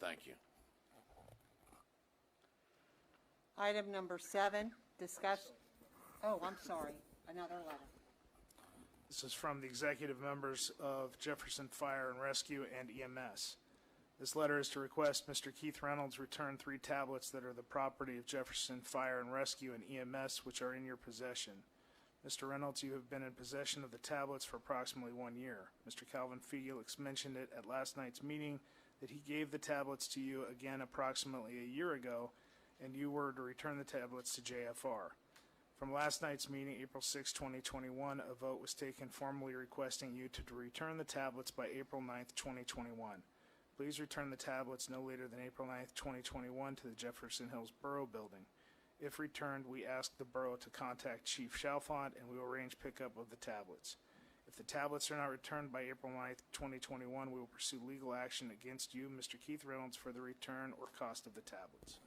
Thank you. Item number 7, discussion, oh, I'm sorry, another letter. This is from the executive members of Jefferson Fire and Rescue and EMS. This letter is to request Mr. Keith Reynolds return 3 tablets that are the property of Jefferson Fire and Rescue and EMS, which are in your possession. Mr. Reynolds, you have been in possession of the tablets for approximately 1 year. Mr. Calvin Felix mentioned it at last night's meeting that he gave the tablets to you again approximately a year ago, and you were to return the tablets to JFR. From last night's meeting, April 6, 2021, a vote was taken formally requesting you to return the tablets by April 9, 2021. Please return the tablets no later than April 9, 2021 to the Jefferson Hills Borough Building. If returned, we ask the borough to contact Chief Chalfant and we will arrange pickup of the tablets. If the tablets are not returned by April 9, 2021, we will pursue legal action against you, Mr. Keith Reynolds, for the return or cost of the tablets.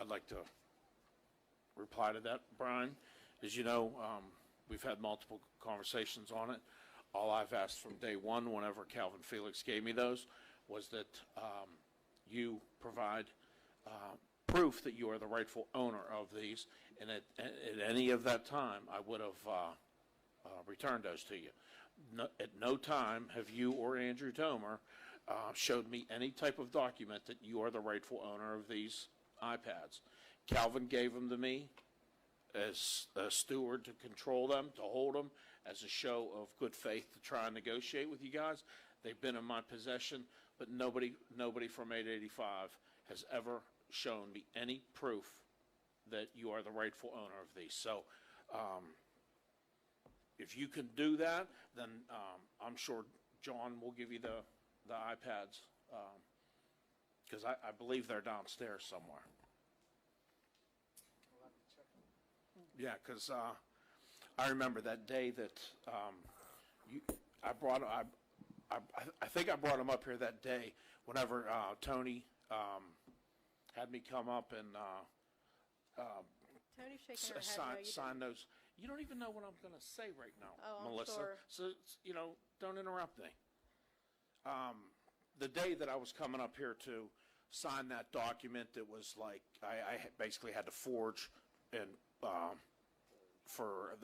I'd like to reply to that, Brian. As you know, we've had multiple conversations on it. All I've asked from day one, whenever Calvin Felix gave me those, was that you provide proof that you are the rightful owner of these, and at any of that time, I would have returned those to you. At no time have you or Andrew Tomer showed me any type of document that you are the rightful owner of these iPads. Calvin gave them to me as a steward to control them, to hold them, as a show of good faith to try and negotiate with you guys. They've been in my possession, but nobody from 885 has ever shown me any proof that you are the rightful owner of these. So if you can do that, then I'm sure John will give you the iPads, because I believe they're downstairs somewhere. Yeah, because I remember that day that I think I brought them up here that day whenever Tony had me come up and Tony's shaking her head. sign those. You don't even know what I'm going to say right now, Oh, I'm Melissa. sure. So, don't interrupt me. The day that I was coming up here to sign that document, it was like I basically had to forge, and for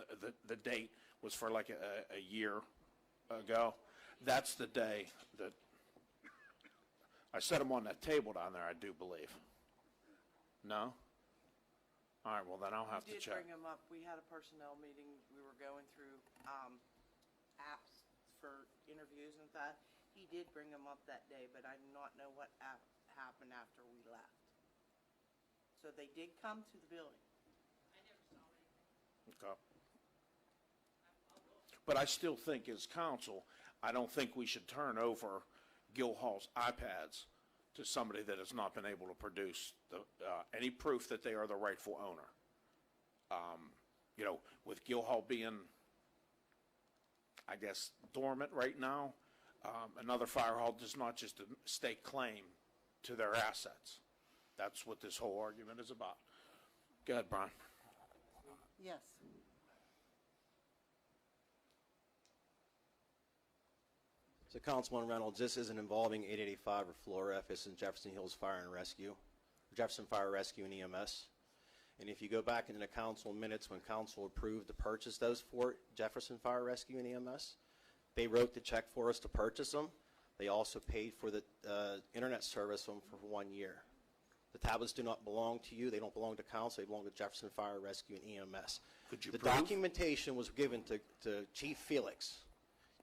the date was for like a year ago. That's the day that I set them on that table down there, I do believe. No? All right, well, then I'll have to You did check. bring them up. We had a personnel meeting. We were going through apps for interviews and that. He did bring them up that day, but I do not know what happened after we left. So they did come to the building. Okay. But I still think as council, I don't think we should turn over Guildhall's iPads to somebody that has not been able to produce any proof that they are the rightful owner. With Guildhall being, I guess, dormant right now, another fire hall does not just stake claim to their assets. That's what this whole argument is about. Go ahead, Brian. Yes. So Councilman Reynolds, this isn't involving 885 or Flora F. It's in Jefferson Hills Fire and Rescue, Jefferson Fire Rescue and EMS. And if you go back into the council minutes when council approved to purchase those for Jefferson Fire Rescue and EMS, they wrote the check for us to purchase them. They also paid for the internet service for 1 year. The tablets do not belong to you. They don't belong to council. They belong to Jefferson Fire Rescue and EMS. The documentation was given to Chief Felix.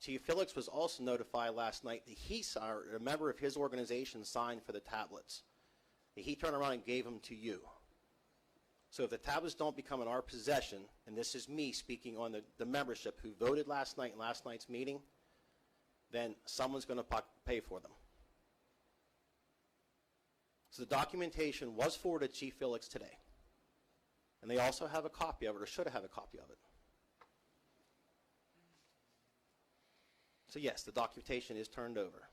Chief Felix was also notified last night that a member of his organization signed for the tablets. He turned around and gave them to you. So if the tablets don't become in our possession, and this is me speaking on the membership who voted last night in last night's meeting, then someone's going to pay for them. So the documentation was forwarded to Chief Felix today. And they also have a copy of it, or should have a copy of it. So yes, the documentation is turned over.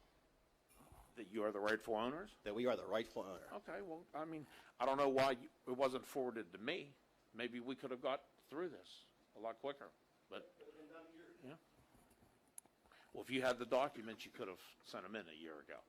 That you are the rightful owners? That we are the rightful owner. Okay, well, I mean, I don't know why it wasn't forwarded to me. Maybe we could have got through this a lot quicker, but, yeah. Well, if you had the documents, you could have sent them in a year ago.